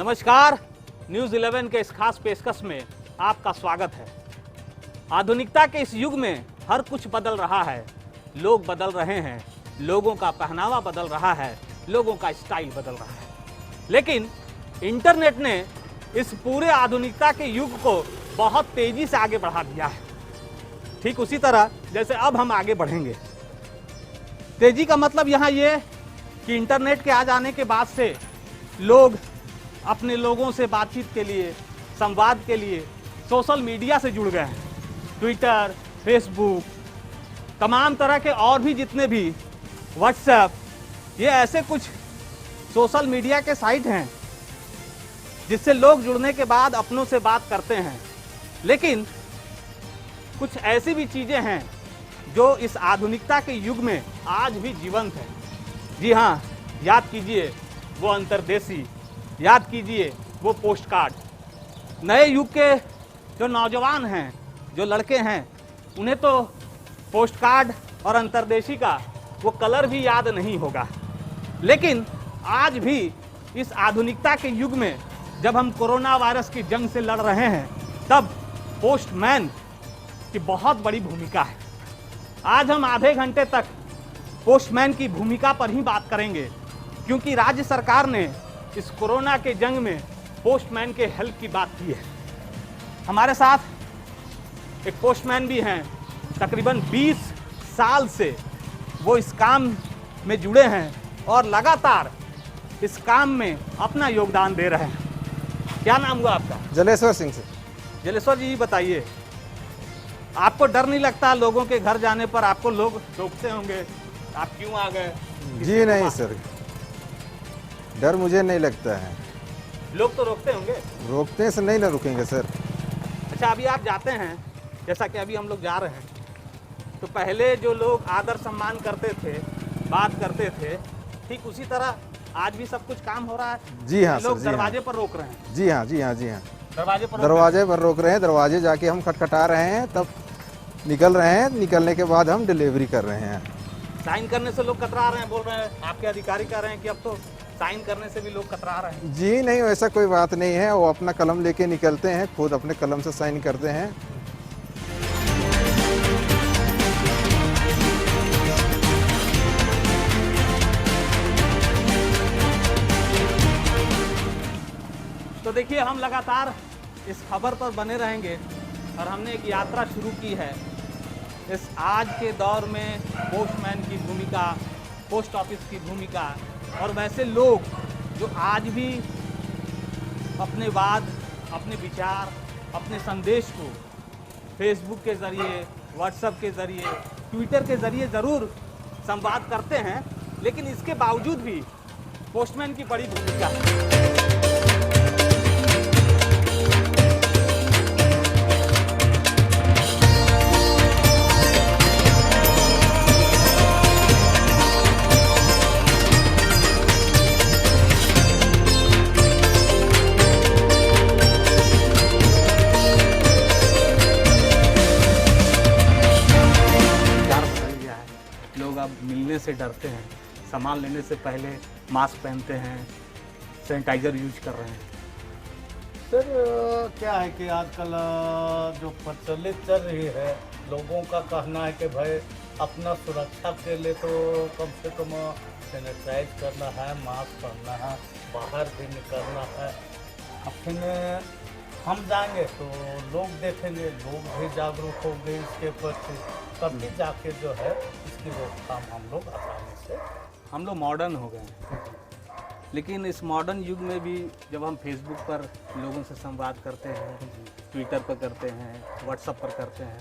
नमस्कार, न्यूज़ 11 के इस खास पेशकश में आपका स्वागत है। आधुनिकता के इस युग में हर कुछ बदल रहा है, लोग बदल रहे हैं, लोगों का पहनावा बदल रहा है, लोगों का स्टाइल बदल रहा है। लेकिन इंटरनेट ने इस पूरे आधुनिकता के युग को बहुत तेजी से आगे बढ़ा दिया है। ठीक उसी तरह जैसे अब हम आगे बढ़ेंगे। तेजी का मतलब यहाँ ये कि इंटरनेट के आ जाने के बाद से लोग अपने लोगों से बातचीत के लिए, संवाद के लिए सोशल मीडिया से जुड़ गए हैं। ट्विटर, फेसबुक, तमाम तरह के और भी जितने भी, व्हाट्सएप, ये ऐसे कुछ सोशल मीडिया के साइट हैं जिससे लोग जुड़ने के बाद अपनों से बात करते हैं। लेकिन कुछ ऐसी भी चीज़ें हैं जो इस आधुनिकता के युग में आज भी जीवंत है। जी हाँ, याद कीजिए वो अंतर्देशी, याद कीजिए वो पोस्ट कार्ड। नए युग के जो नौजवान हैं, जो लड़के हैं, उन्हें तो पोस्ट कार्ड और अंतर्देशी का वो कलर भी याद नहीं होगा। लेकिन आज भी इस आधुनिकता के युग में जब हम कोरोना वायरस की जंग से लड़ रहे हैं, तब पोस्टमैन की बहुत बड़ी भूमिका है। आज हम आधे घंटे तक पोस्टमैन की भूमिका पर ही बात करेंगे, क्योंकि राज्य सरकार ने इस कोरोना के जंग में पोस्टमैन के हेल्प की बात की है। हमारे साथ एक पोस्टमैन भी हैं, तकरीबन 20 साल से वो इस काम में जुड़े हैं और लगातार इस काम में अपना योगदान दे रहे हैं। क्या नाम हुआ आपका? जलेश्वर सिंह से। जलेश्वर जी, बताइए, आपको डर नहीं लगता लोगों के घर जाने पर? आपको लोग रोकते होंगे, आप क्यों आ गए? जी नहीं सर, डर मुझे नहीं लगता है। लोग तो रोकते होंगे। रोकते से नहीं ना रुकेंगे सर। अच्छा, अभी आप जाते हैं, जैसा कि अभी हम लोग जा रहे हैं, तो पहले जो लोग आदर सम्मान करते थे, बात करते थे, ठीक उसी तरह आज भी सब कुछ काम हो रहा है। जी हाँ लोग सर, दरवाजे पर रोक रहे हैं। जी हाँ, जी हाँ, जी हाँ, दरवाजे पर रोक रहे हैं। दरवाजे जाके हम खटखटा रहे हैं, तब निकल रहे हैं। निकलने के बाद हम डिलीवरी कर रहे हैं। साइन करने से लोग कतरा रहे हैं, बोल रहे हैं, आपके अधिकारी कह रहे हैं कि अब तो साइन करने से भी लोग कतरा रहे हैं। जी नहीं, ऐसा कोई बात नहीं है। वो अपना कलम लेके निकलते हैं, खुद अपने कलम से साइन करते हैं। तो देखिए, हम लगातार इस खबर पर बने रहेंगे और हमने एक यात्रा शुरू की है इस आज के दौर में पोस्टमैन की भूमिका, पोस्ट ऑफिस की भूमिका, और वैसे लोग जो आज भी अपने बात, अपने विचार, अपने संदेश को फेसबुक के ज़रिए, व्हाट्सएप के ज़रिए, ट्विटर के ज़रिए ज़रूर संवाद करते हैं, लेकिन इसके बावजूद भी पोस्टमैन की बड़ी भूमिका है। मिलने से डरते हैं, सामान लेने से पहले मास्क पहनते हैं, सैनिटाइजर यूज कर रहे हैं। सर क्या है कि आजकल जो प्रचलित चल रही है, लोगों का कहना है कि भाई अपना सुरक्षा के लिए तो कम से कम सैनिटाइज करना है, मास्क पहनना है, बाहर भी निकलना है। फिर हम जाएंगे तो लोग देखेंगे, लोग भी जागरूक होंगे इसके प्रति, तभी जाके जो है इसकी रोकथाम हम लोग आसानी से। हम लोग मॉडर्न हो गए हैं, लेकिन इस मॉडर्न युग में भी जब हम फेसबुक पर लोगों से संवाद करते हैं, ट्विटर पर करते हैं, व्हाट्सएप पर करते हैं,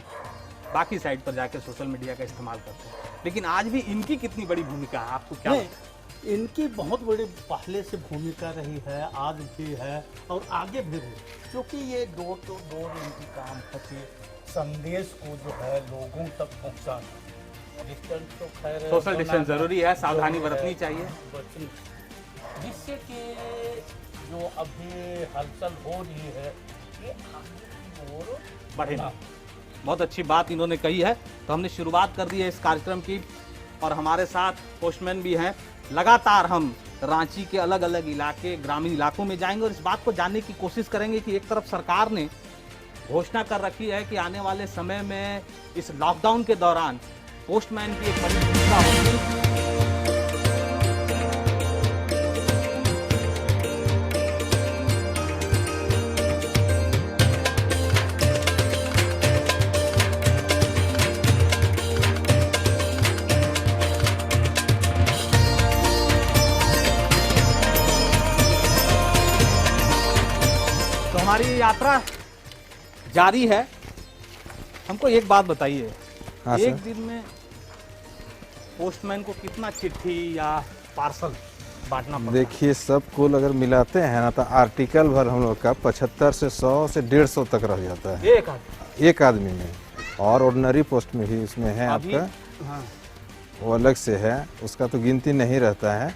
बाकी साइट पर जाकर सोशल मीडिया का इस्तेमाल करते हैं, लेकिन आज भी इनकी कितनी बड़ी भूमिका है, आपको क्या लगता है? इनकी बहुत बड़ी पहले से भूमिका रही है, आज भी है और आगे भी रही, क्योंकि ये डोर टू डोर इनकी काम है कि संदेश को जो है लोगों तक पहुंचाना। डिस्टेंस तो खैर, सोशल डिस्टेंस जरूरी है, सावधानी बरतनी चाहिए, जिससे कि जो अभी हलचल हो रही है ये आगे की ओर बढ़े ना। बहुत अच्छी बात इन्होंने कही है। तो हमने शुरुआत कर दी है इस कार्यक्रम की, और हमारे साथ पोस्टमैन भी हैं। लगातार हम रांची के अलग अलग इलाके, ग्रामीण इलाकों में जाएंगे और इस बात को जानने की कोशिश करेंगे कि एक तरफ सरकार ने घोषणा कर रखी है कि आने वाले समय में इस लॉकडाउन के दौरान पोस्टमैन की एक बड़ी भूमिका होगी। तो हमारी यात्रा जारी है। हमको एक बात बताइए, हाँ एक सर। दिन में पोस्टमैन को कितना चिट्ठी या पार्सल बांटना पड़ता है? देखिए, सब कुल अगर मिलाते हैं ना तो आर्टिकल भर हम लोग का 75 से 100 से 150 तक रह जाता है एक आदमी। एक आदमी में। और ऑर्डिनरी पोस्ट में भी उसमें है अभी आपका, हाँ, वो अलग से है, उसका तो गिनती नहीं रहता है,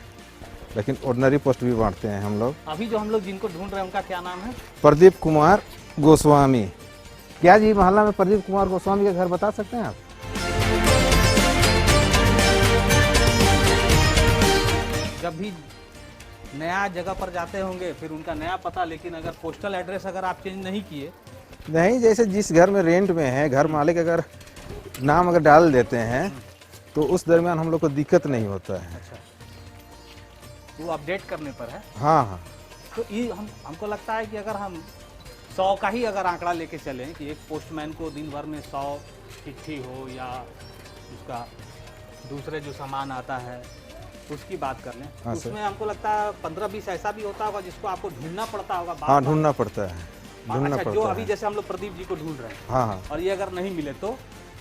लेकिन ऑर्डिनरी पोस्ट भी बांटते हैं हम लोग। अभी जो हम लोग जिनको ढूंढ रहे हैं उनका क्या नाम है? प्रदीप कुमार गोस्वामी। क्या जी, मोहल्ला में प्रदीप कुमार गोस्वामी का घर बता सकते हैं आप? जब भी नया जगह पर जाते होंगे फिर उनका नया पता, लेकिन अगर पोस्टल एड्रेस अगर आप चेंज नहीं किए, नहीं, जैसे जिस घर में रेंट में है, घर मालिक अगर नाम अगर डाल देते हैं तो उस दरमियान हम लोग को दिक्कत नहीं होता है। अच्छा, वो अपडेट करने पर है। हाँ हाँ, तो ये हमको लगता है कि अगर हम 100 का ही अगर आंकड़ा लेके चलें कि एक पोस्टमैन को दिन भर में 100 चिट्ठी हो या उसका दूसरे जो सामान आता है उसकी बात कर लें, हाँ सर। उसमें हमको लगता है 15-20 ऐसा भी होता होगा जिसको आपको ढूंढना पड़ता होगा। हाँ, ढूंढना पड़ता है, ढूंढना अच्छा, जो पड़ता अभी है। जैसे हम लोग प्रदीप जी को ढूंढ रहे हैं हाँ हाँ, और ये अगर नहीं मिले तो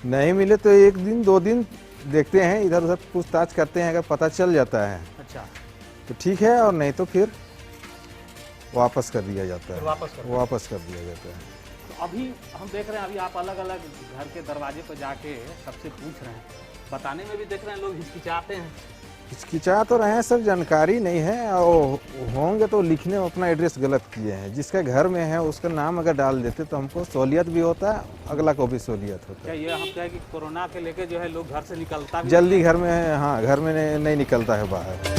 नहीं मिले तो 1 दिन 2 दिन देखते हैं, इधर उधर पूछताछ करते हैं, अगर पता चल जाता है अच्छा तो ठीक है, और नहीं तो फिर वापस कर दिया जाता फिर है। वापस कर दिया जाता है। तो अभी हम देख रहे हैं, अभी आप अलग अलग घर के दरवाजे पर जाके सबसे पूछ रहे हैं, बताने में भी देख रहे हैं लोग हिचकिचाते हैं। हिचकिचा तो रहे हैं सर, जानकारी नहीं है, और होंगे तो लिखने में अपना एड्रेस गलत किए हैं। जिसका घर में है उसका नाम अगर डाल देते तो हमको सहूलियत भी होता है, अगला को भी सहूलियत होता क्या ये हम कहें कि कोरोना के लेके जो है लोग घर से निकलता है। भी जल्दी घर में, हाँ, घर में नहीं निकलता है बाहर।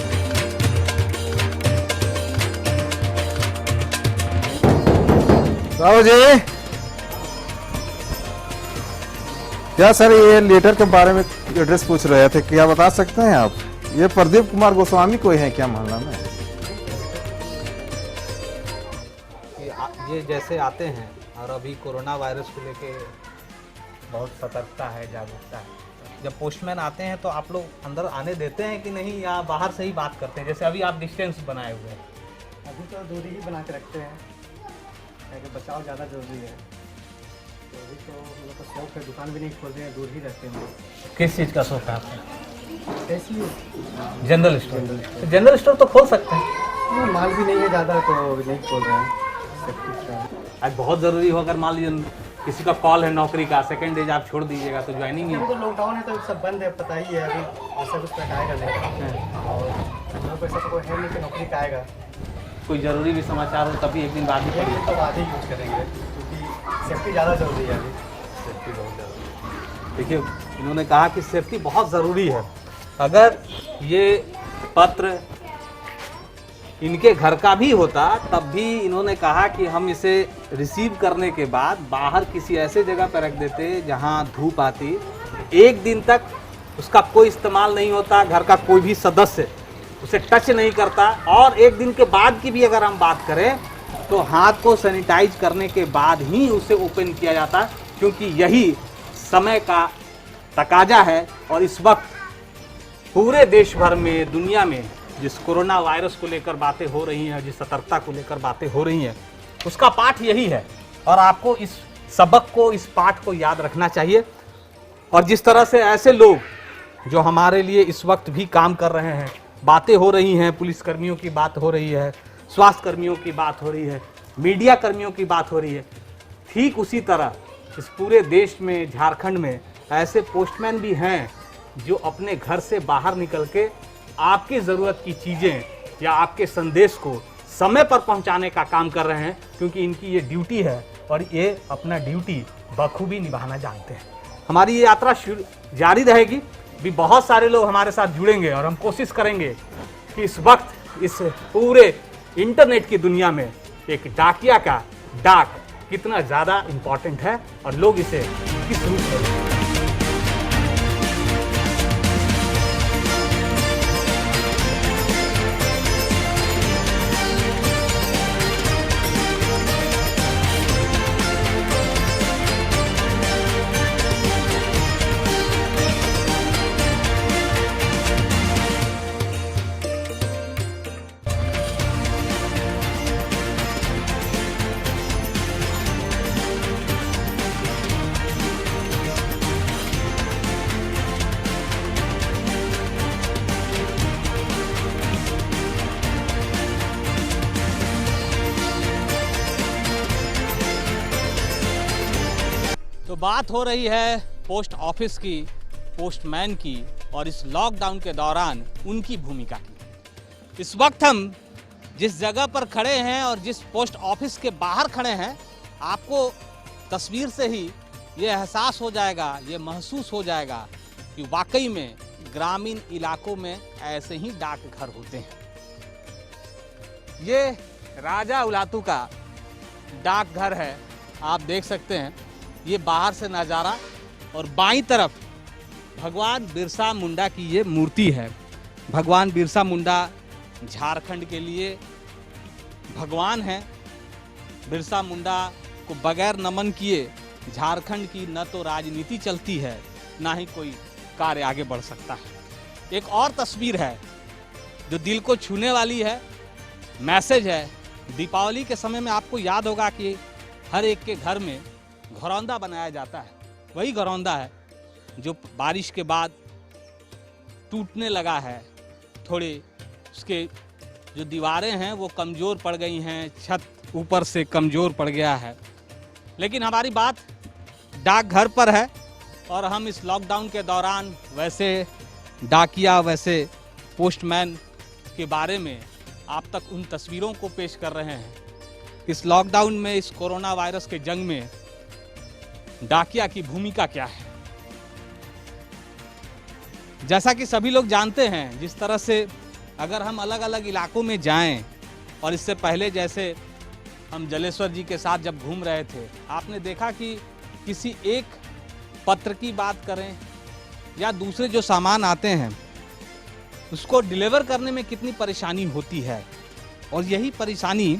साहब जी, क्या सर, ये लेटर के बारे में एड्रेस पूछ रहे थे, क्या बता सकते हैं आप? ये प्रदीप कुमार गोस्वामी कोई है क्या मोहल्ला में? ये जैसे आते हैं और अभी कोरोना वायरस को लेके बहुत सतर्कता है, जागरूकता है। जब पोस्टमैन आते हैं तो आप लोग अंदर आने देते हैं कि नहीं, या बाहर से ही बात करते हैं? जैसे अभी आप डिस्टेंस बनाए हुए हैं। अभी तो दूरी ही बना के रखते हैं, ताकि बचाव ज़्यादा जरूरी है। तो अभी तो हम लोग का शौक है, दुकान भी नहीं खोल रहे हैं, दूर ही रहते हैं हम लोग। किस चीज़ का शौक है आपको? ऐसी ही जनरल स्टोर। तो जनरल स्टोर तो खोल सकते हैं। माल भी नहीं है ज़्यादा, तो अभी नहीं खोल रहे हैं। सब कुछ है। आज बहुत ज़रूरी हो, अगर मान लीजिए किसी का कॉल है नौकरी का, सेकेंड डेज आप छोड़ दीजिएगा तो ज्वाइनिंग अभी है। तो लॉकडाउन है तो सब बंद है, पता ही है। अभी ऐसा कुछ पैसा आएगा नहीं, और हमारा पैसा तो कोई है नहीं कि नौकरी का आएगा। कोई ज़रूरी भी समाचार हो तभी एक दिन बाद ही एक पड़ेगा। दिन तो बाद ही यूज करेंगे, क्योंकि सेफ्टी ज़्यादा जरूरी है अभी। सेफ्टी बहुत ज़रूरी। देखिए, इन्होंने कहा कि सेफ्टी बहुत ज़रूरी है। अगर ये पत्र इनके घर का भी होता तब भी इन्होंने कहा कि हम इसे रिसीव करने के बाद बाहर किसी ऐसे जगह पर रख देते जहां धूप आती, 1 दिन तक उसका कोई इस्तेमाल नहीं होता, घर का कोई भी सदस्य उसे टच नहीं करता, और 1 दिन के बाद की भी अगर हम बात करें तो हाथ को सैनिटाइज करने के बाद ही उसे ओपन किया जाता, क्योंकि यही समय का तकाजा है। और इस वक्त पूरे देश भर में, दुनिया में जिस कोरोना वायरस को लेकर बातें हो रही हैं, जिस सतर्कता को लेकर बातें हो रही हैं, उसका पाठ यही है। और आपको इस सबक को, इस पाठ को याद रखना चाहिए। और जिस तरह से ऐसे लोग जो हमारे लिए इस वक्त भी काम कर रहे हैं, बातें हो रही हैं, पुलिसकर्मियों की बात हो रही है, स्वास्थ्य कर्मियों की बात हो रही है, मीडिया कर्मियों की बात हो रही है, ठीक उसी तरह इस पूरे देश में, झारखंड में ऐसे पोस्टमैन भी हैं जो अपने घर से बाहर निकल के आपकी ज़रूरत की चीज़ें या आपके संदेश को समय पर पहुंचाने का काम कर रहे हैं, क्योंकि इनकी ये ड्यूटी है और ये अपना ड्यूटी बखूबी निभाना जानते हैं। हमारी ये यात्रा जारी रहेगी, भी बहुत सारे लोग हमारे साथ जुड़ेंगे और हम कोशिश करेंगे कि इस वक्त इस पूरे इंटरनेट की दुनिया में एक डाकिया का डाक कितना ज़्यादा इम्पोर्टेंट है और लोग इसे किस रूप में। तो बात हो रही है पोस्ट ऑफिस की, पोस्टमैन की और इस लॉकडाउन के दौरान उनकी भूमिका की। इस वक्त हम जिस जगह पर खड़े हैं और जिस पोस्ट ऑफिस के बाहर खड़े हैं, आपको तस्वीर से ही ये एहसास हो जाएगा, ये महसूस हो जाएगा कि वाकई में ग्रामीण इलाकों में ऐसे ही डाकघर होते हैं। ये राजा उलातू का डाकघर है, आप देख सकते हैं ये बाहर से नज़ारा। और बाईं तरफ भगवान बिरसा मुंडा की ये मूर्ति है। भगवान बिरसा मुंडा झारखंड के लिए भगवान हैं। बिरसा मुंडा को बगैर नमन किए झारखंड की न तो राजनीति चलती है, ना ही कोई कार्य आगे बढ़ सकता है। एक और तस्वीर है जो दिल को छूने वाली है, मैसेज है। दीपावली के समय में आपको याद होगा कि हर एक के घर में घरौंदा बनाया जाता है। वही घरौंदा है जो बारिश के बाद टूटने लगा है। थोड़े उसके जो दीवारें हैं वो कमज़ोर पड़ गई हैं, छत ऊपर से कमज़ोर पड़ गया है। लेकिन हमारी बात डाकघर पर है और हम इस लॉकडाउन के दौरान वैसे डाकिया, वैसे पोस्टमैन के बारे में आप तक उन तस्वीरों को पेश कर रहे हैं। इस लॉकडाउन में, इस कोरोना वायरस के जंग में डाकिया की भूमिका क्या है। जैसा कि सभी लोग जानते हैं, जिस तरह से अगर हम अलग अलग इलाकों में जाएं और इससे पहले जैसे हम जलेश्वर जी के साथ जब घूम रहे थे, आपने देखा कि किसी एक पत्र की बात करें या दूसरे जो सामान आते हैं उसको डिलीवर करने में कितनी परेशानी होती है। और यही परेशानी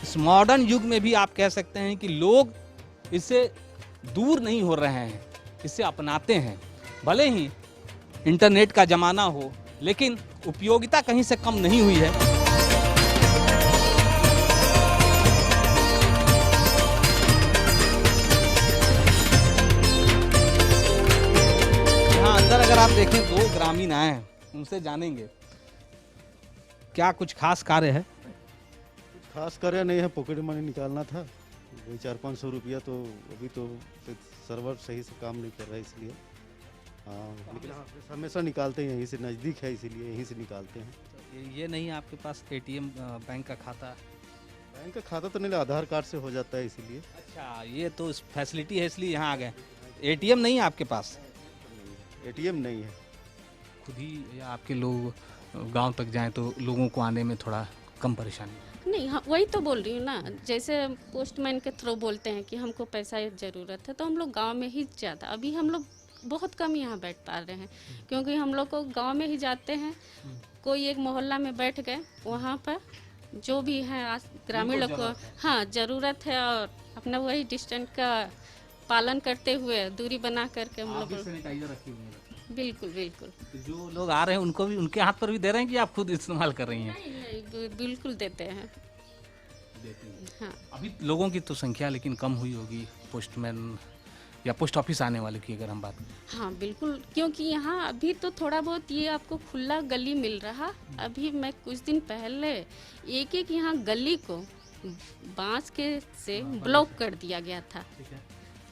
इस मॉडर्न युग में भी आप कह सकते हैं कि लोग इससे दूर नहीं हो रहे हैं, इसे अपनाते हैं। भले ही इंटरनेट का ज़माना हो, लेकिन उपयोगिता कहीं से कम नहीं हुई है। यहाँ अंदर अगर आप देखें, 2 ग्रामीण आए हैं, उनसे जानेंगे क्या कुछ खास कार्य है। खास कार्य नहीं है, पॉकेट मनी निकालना था, वही 400-500 रुपया। तो अभी तो सर्वर सही से काम नहीं कर रहा है, इसलिए हाँ, लेकिन हमेशा निकालते हैं, यहीं से नज़दीक है इसीलिए यहीं से निकालते हैं। ये नहीं है आपके पास एटीएम बैंक का खाता? बैंक का खाता तो नहीं, आधार कार्ड से हो जाता है इसीलिए। अच्छा, ये तो फैसिलिटी है इसलिए यहाँ आ गए। एटीएम नहीं है आपके पास? एटीएम नहीं है। खुद ही या आपके लोग गांव तक जाएं तो लोगों को आने में थोड़ा कम परेशानी? नहीं, हाँ वही तो बोल रही हूँ ना। जैसे पोस्टमैन के थ्रू बोलते हैं कि हमको पैसा ज़रूरत है, तो हम लोग गांव में ही ज़्यादा, अभी हम लोग बहुत कम यहाँ बैठ पा रहे हैं, क्योंकि हम लोग को गांव में ही जाते हैं। कोई एक मोहल्ला में बैठ गए, वहाँ पर जो भी है ग्रामीण लोग को हाँ ज़रूरत है, और अपना वही डिस्टेंस का पालन करते हुए दूरी बना करके हम लोग। सैनिटाइजर रखी हुई है? बिल्कुल बिल्कुल। तो जो लोग आ रहे हैं उनको भी उनके हाथ पर भी दे रहे हैं कि आप खुद इस्तेमाल कर रही हैं? नहीं, बिल्कुल देते हैं। हाँ, अभी लोगों की तो संख्या लेकिन कम हुई होगी, पोस्टमैन या पोस्ट ऑफिस आने वाले की अगर हम बात करें। हाँ बिल्कुल, क्योंकि यहाँ अभी तो थोड़ा बहुत ये आपको खुला गली मिल रहा। अभी मैं कुछ दिन पहले एक यहाँ गली को बांस के से ब्लॉक कर दिया गया था।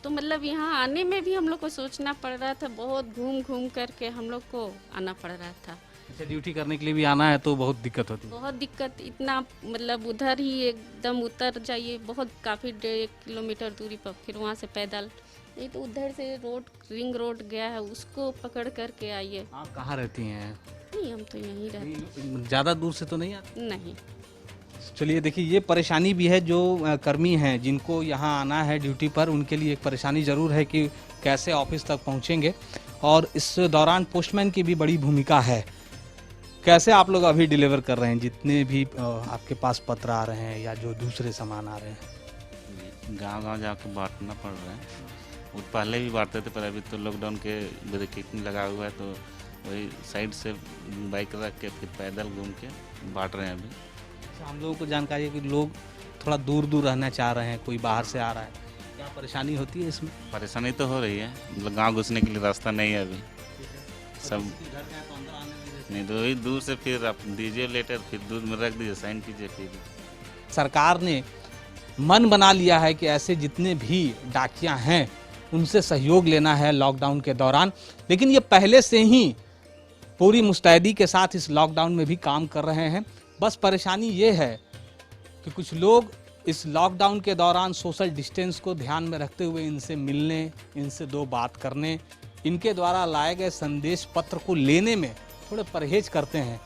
तो मतलब यहाँ आने में भी हम लोग को सोचना पड़ रहा था, बहुत घूम घूम करके हम लोग को आना पड़ रहा था। अच्छा, ड्यूटी करने के लिए भी आना है तो बहुत दिक्कत होती है? बहुत दिक्कत, इतना मतलब उधर ही एकदम उतर जाइए, बहुत काफ़ी 1.5 किलोमीटर दूरी पर, फिर वहाँ से पैदल, नहीं तो उधर से रोड, रिंग रोड गया है, उसको पकड़ करके आइए। आप कहाँ रहती हैं? नहीं, हम तो यहीं रहते ज़्यादा दूर से तो नहीं आते? हैं। नहीं। चलिए देखिए, ये परेशानी भी है जो कर्मी हैं जिनको यहाँ आना है ड्यूटी पर, उनके लिए एक परेशानी ज़रूर है कि कैसे ऑफिस तक पहुँचेंगे, और इस दौरान पोस्टमैन की भी बड़ी भूमिका है। कैसे आप लोग अभी डिलीवर कर रहे हैं जितने भी आपके पास पत्र आ रहे हैं या जो दूसरे सामान आ रहे हैं? गांव-गांव जाकर बांटना पड़ रहा है। वो पहले भी बांटते थे, पर अभी तो लॉकडाउन के बैरिकेडिंग लगा हुआ है, तो वही साइड से बाइक रख के फिर पैदल घूम के बांट रहे हैं अभी। अच्छा, हम लोगों को जानकारी है कि लोग थोड़ा दूर दूर रहना चाह रहे हैं, कोई बाहर से आ रहा है, क्या परेशानी होती है इसमें? परेशानी तो हो रही है, मतलब गाँव घुसने के लिए रास्ता नहीं है अभी। सब नहीं तो वही दूर से फिर आप दीजिए लेटर, फिर दूर में रख दीजिए, साइन कीजिए। फिर सरकार ने मन बना लिया है कि ऐसे जितने भी डाकिया हैं उनसे सहयोग लेना है लॉकडाउन के दौरान, लेकिन ये पहले से ही पूरी मुस्तैदी के साथ इस लॉकडाउन में भी काम कर रहे हैं। बस परेशानी ये है कि कुछ लोग इस लॉकडाउन के दौरान सोशल डिस्टेंस को ध्यान में रखते हुए इनसे मिलने, इनसे दो बात करने, इनके द्वारा लाए गए संदेश पत्र को लेने में थोड़े परहेज करते हैं।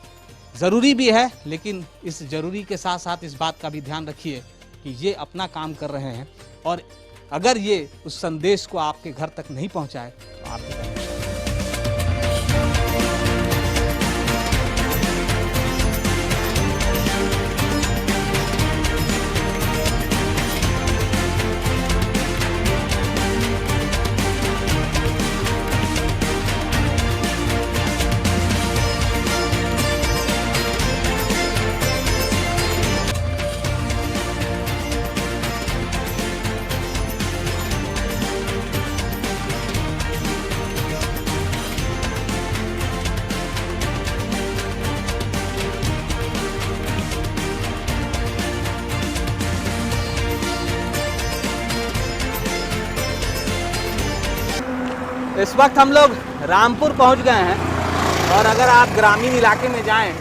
ज़रूरी भी है, लेकिन इस ज़रूरी के साथ साथ इस बात का भी ध्यान रखिए कि ये अपना काम कर रहे हैं, और अगर ये उस संदेश को आपके घर तक नहीं पहुंचाए तो आपकी समस्या। इस वक्त हम लोग रामपुर पहुंच गए हैं, और अगर आप ग्रामीण इलाके में जाएं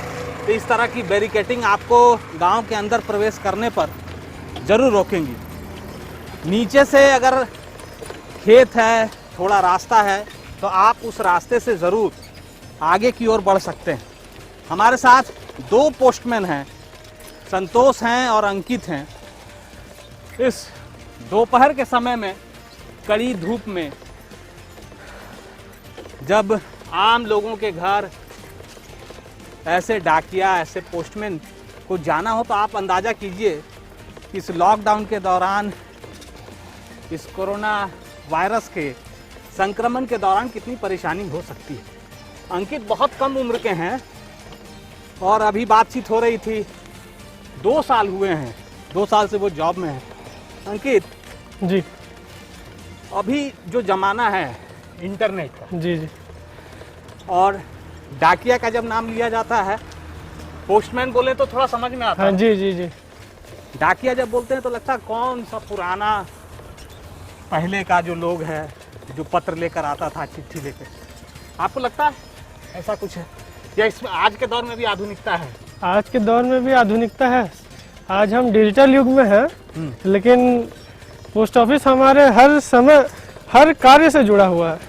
तो इस तरह की बैरिकेडिंग आपको गांव के अंदर प्रवेश करने पर ज़रूर रोकेंगी। नीचे से अगर खेत है, थोड़ा रास्ता है, तो आप उस रास्ते से ज़रूर आगे की ओर बढ़ सकते हैं। हमारे साथ दो पोस्टमैन हैं, संतोष हैं और अंकित हैं। इस दोपहर के समय में कड़ी धूप में जब आम लोगों के घर ऐसे डाकिया, ऐसे पोस्टमैन को जाना हो, तो आप अंदाज़ा कीजिए कि इस लॉकडाउन के दौरान, इस कोरोना वायरस के संक्रमण के दौरान कितनी परेशानी हो सकती है। अंकित बहुत कम उम्र के हैं, और अभी बातचीत हो रही थी, 2 साल हुए हैं, 2 साल से वो जॉब में हैं। अंकित जी अभी जो ज़माना है इंटरनेट का, जी जी और डाकिया का जब नाम लिया जाता है, पोस्टमैन बोले तो थोड़ा समझ में आता हाँ है। जी जी जी डाकिया जब बोलते हैं तो लगता है कौन सा पुराना पहले का जो लोग है, जो पत्र लेकर आता था, चिट्ठी लेकर। आपको लगता है ऐसा कुछ है, या इसमें आज के दौर में भी आधुनिकता है? आज के दौर में भी आधुनिकता है। आज हम डिजिटल युग में हैं, लेकिन पोस्ट ऑफिस हमारे हर समय हर कार्य से जुड़ा हुआ है।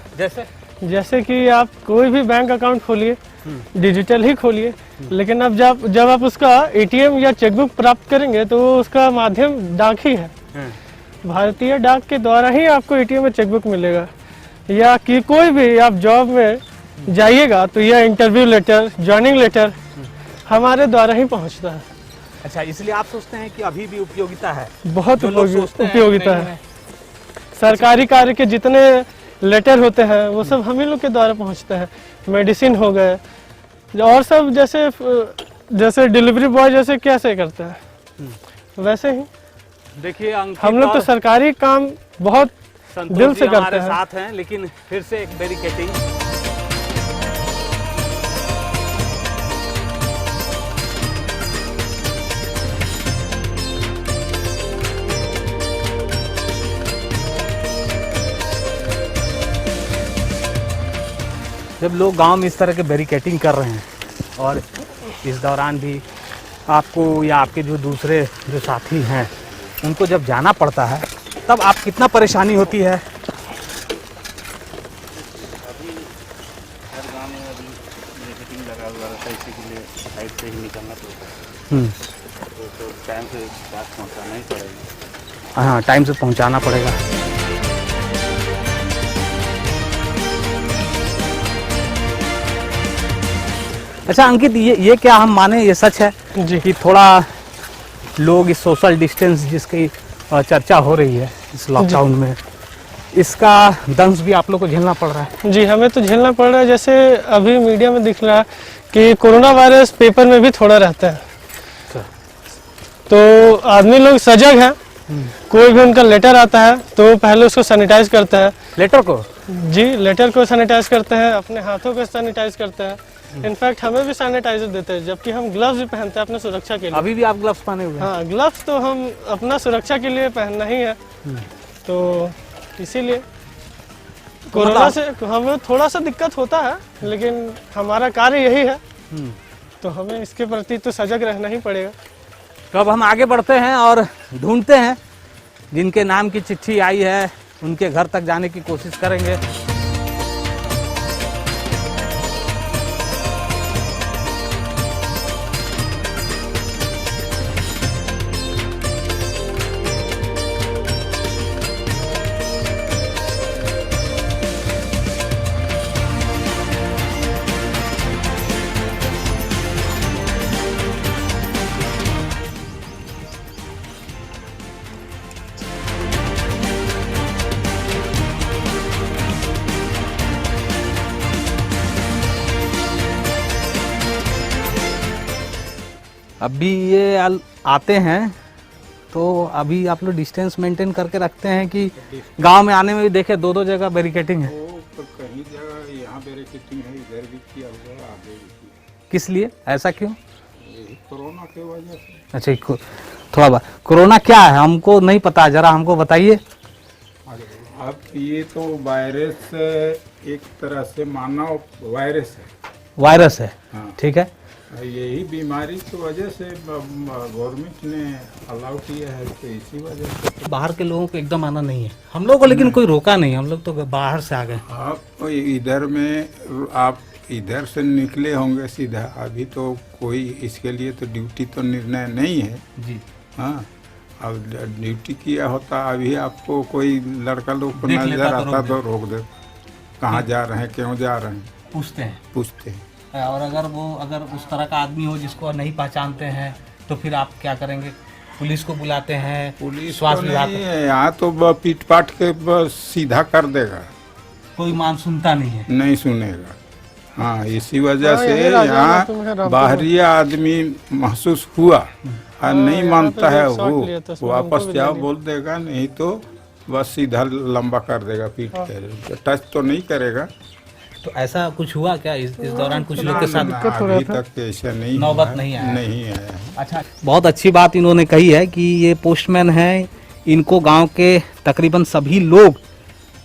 जैसे कि आप कोई भी बैंक अकाउंट खोलिए, डिजिटल ही खोलिए, लेकिन अब जब आप उसका एटीएम या चेकबुक प्राप्त करेंगे तो उसका माध्यम डाक ही है। भारतीय डाक के द्वारा ही आपको एटीएम या चेकबुक मिलेगा, या कि कोई भी आप जॉब में जाइएगा तो यह इंटरव्यू लेटर, ज्वाइनिंग लेटर हमारे द्वारा ही पहुंचता है। अच्छा, इसलिए आप सोचते हैं कि अभी भी उपयोगिता है? बहुत उपयोगिता है। सरकारी कार्य के जितने लेटर होते हैं वो सब हम ही लोग के द्वारा पहुंचते हैं। मेडिसिन हो गए और सब, जैसे डिलीवरी बॉय जैसे कैसे करते हैं वैसे ही। देखिए, हम लोग तो सरकारी काम बहुत दिल से करते हैं। साथ हैं, लेकिन फिर से एक बैरिकेडिंग। जब लोग गांव में इस तरह के बैरिकेडिंग कर रहे हैं, और इस दौरान भी आपको या आपके जो दूसरे जो साथी हैं उनको जब जाना पड़ता है, तब आप कितना परेशानी होती है? अभी हर गांव में में अभी बैरिकेडिंग लगा हुआ रहता है, इसी के लिए साइड से ही निकलना पड़ता है। तो टाइम से पास पहुँचाना ही पड़ेगा। हाँ, टाइम से पहुंचाना पड़ेगा। अच्छा अंकित, ये क्या हम माने ये सच है जी। कि थोड़ा लोग इस सोशल डिस्टेंस जिसकी चर्चा हो रही है इस लॉकडाउन में, इसका दंश भी आप लोग को झेलना पड़ रहा है? जी, हमें तो झेलना पड़ रहा है। जैसे अभी मीडिया में दिख रहा है कि कोरोना वायरस पेपर में भी थोड़ा रहता है, तो आदमी लोग सजग है। कोई भी उनका लेटर आता है तो पहले उसको सैनिटाइज करता है। लेटर को? जी, लेटर को सैनिटाइज करते हैं, अपने हाथों को सैनिटाइज करते हैं। इनफैक्ट हमें भी सैनिटाइजर देते हैं, जबकि हम ग्लव्स भी पहनते हैं अपने सुरक्षा के लिए। अभी भी आप ग्लव्स पहने हुए हैं? हाँ, ग्लव्स तो हम अपना सुरक्षा के लिए पहनना ही है। तो इसीलिए कोरोना से हमें थोड़ा सा दिक्कत होता है, लेकिन हमारा कार्य यही है, तो हमें इसके प्रति तो सजग रहना ही पड़ेगा। तो अब हम आगे बढ़ते हैं और ढूंढते हैं जिनके नाम की चिट्ठी आई है, उनके घर तक जाने की कोशिश करेंगे। अभी ये आते हैं तो अभी आप लोग डिस्टेंस मेंटेन करके रखते हैं कि गांव में आने में भी देखे दो जगह बैरिकेडिंग है? तो कहीं जगह यहाँ बैरिकेडिंग है, इधर भी किया हुआ है, आगे भी किया। किस लिए, ऐसा क्यों? यही कोरोना की वजह से। अच्छा, थोड़ा कोरोना क्या है हमको नहीं पता, जरा हमको बताइए। अब ये तो वायरस एक तरह से मानव वायरस है। वायरस है, हाँ। ठीक है। यही बीमारी की वजह से गवर्नमेंट ने अलाउ किया है, तो इसी वजह से। बाहर के लोगों को एकदम आना नहीं है हम लोग को, लेकिन कोई रोका नहीं, हम लोग तो बाहर से आ गए। आप इधर में आप इधर से निकले होंगे सीधा, अभी तो कोई इसके लिए तो ड्यूटी तो निर्णय नहीं है जी। हाँ, अब ड्यूटी किया होता अभी आपको कोई लड़का लोग को देख नजर लेता तो आता तो रोक दे, कहाँ जा रहे हैं, क्यों जा रहे हैं, पूछते हैं। और अगर उस तरह का आदमी हो जिसको नहीं पहचानते हैं तो फिर आप क्या करेंगे? पुलिस को बुलाते हैं? पुलिस स्वास्थ्य तो विभाग नहीं है यहाँ, तो पीट पाट के बस सीधा कर देगा, कोई मान सुनता नहीं है। नहीं सुनेगा। हाँ, इसी वजह हाँ, से यही राजा यहाँ तुम है, रामपुर बाहरी आदमी महसूस हुआ और नहीं यहाँ मानता पे है एक शॉट लिया था, वो उसमें वापस हमको भी जाओ ले बोल देगा, नहीं तो बस सीधा लंबा कर देगा पीट के, टच तो नहीं करेगा। तो ऐसा कुछ हुआ क्या इस दौरान कुछ लोग के साथ? अभी तक ऐसा नहीं नौबत हुआ है, नहीं आया। नहीं आया। अच्छा, बहुत अच्छी बात इन्होंने कही है कि ये पोस्टमैन हैं, इनको गांव के तकरीबन सभी लोग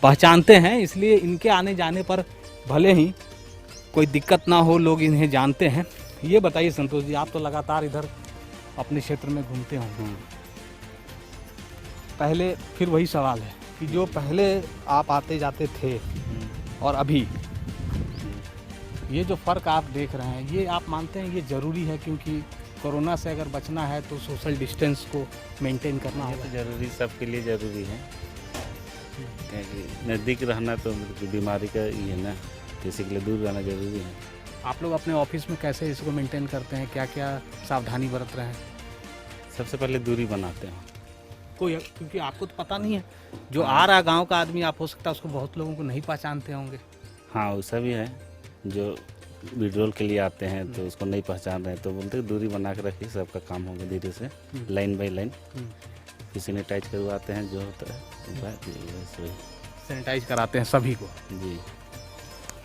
पहचानते हैं, इसलिए इनके आने जाने पर भले ही कोई दिक्कत ना हो, लोग इन्हें जानते हैं। ये बताइए संतोष जी, आप तो लगातार इधर अपने क्षेत्र में घूमते होंगे, पहले फिर वही सवाल है कि जो पहले आप आते जाते थे और अभी ये जो फ़र्क आप देख रहे हैं, ये आप मानते हैं ये ज़रूरी है? क्योंकि कोरोना से अगर बचना है तो सोशल डिस्टेंस को मेंटेन करना ये होगा। तो जरूरी, सबके लिए ज़रूरी है, क्योंकि नज़दीक रहना तो बीमारी का ही है ना, किसी के लिए दूर रहना ज़रूरी है। आप लोग अपने ऑफिस में कैसे इसको मेंटेन करते हैं, क्या क्या सावधानी बरत रहे हैं? सबसे पहले दूरी बनाते हैं। क्योंकि आपको तो पता नहीं है, जो आ रहा गांव का आदमी, आप हो सकता है उसको बहुत लोगों को नहीं पहचानते होंगे। हाँ, वैसा भी है, जो विड्रॉल के लिए आते हैं तो उसको नहीं पहचान रहे हैं तो बोलते हैं दूरी बना के रखिए, सबका काम होगा धीरे से, लाइन बाय लाइन। किसी ने टच करवाते हैं, जो होता है सैनिटाइज कराते हैं सभी को। जी।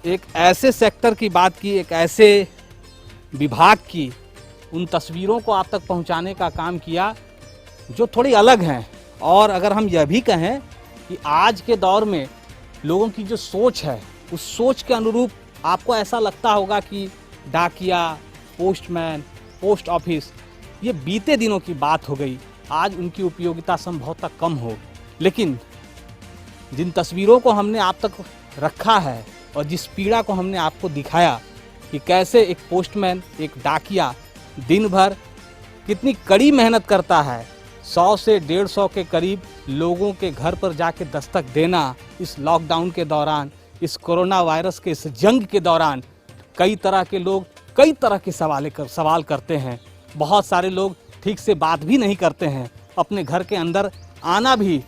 एक ऐसे सेक्टर की बात की, एक ऐसे विभाग की उन तस्वीरों को आप तक पहुंचाने का काम किया जो थोड़ी अलग हैं। और अगर हम यह भी कहें कि आज के दौर में लोगों की जो सोच है, उस सोच के अनुरूप आपको ऐसा लगता होगा कि डाकिया, पोस्टमैन, पोस्ट ऑफिस ये बीते दिनों की बात हो गई, आज उनकी उपयोगिता संभवतः कम हो। लेकिन जिन तस्वीरों को हमने आप तक रखा है और जिस पीड़ा को हमने आपको दिखाया कि कैसे एक पोस्टमैन, एक डाकिया दिन भर कितनी कड़ी मेहनत करता है, 100 से 150 के करीब लोगों के घर पर जाके दस्तक देना इस लॉकडाउन के दौरान, इस कोरोना वायरस के इस जंग के दौरान। कई तरह के लोग कई तरह के सवाल करते हैं। बहुत सारे लोग ठीक से बात भी नहीं करते हैं, अपने घर के अंदर आना भी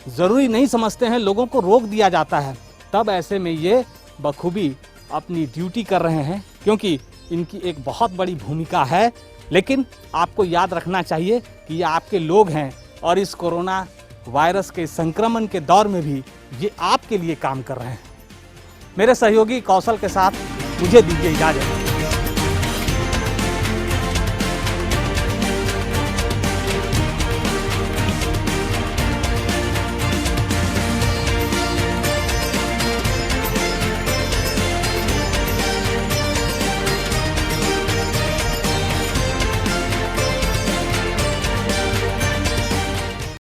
ज़रूरी नहीं समझते हैं, लोगों को रोक दिया जाता है। तब ऐसे में ये बखूबी अपनी ड्यूटी कर रहे हैं, क्योंकि इनकी एक बहुत बड़ी भूमिका है। लेकिन आपको याद रखना चाहिए कि ये आपके लोग हैं और इस कोरोना वायरस के संक्रमण के दौर में भी ये आपके लिए काम कर रहे हैं। मेरे सहयोगी कौशल के साथ मुझे दीजिए इजाज़त।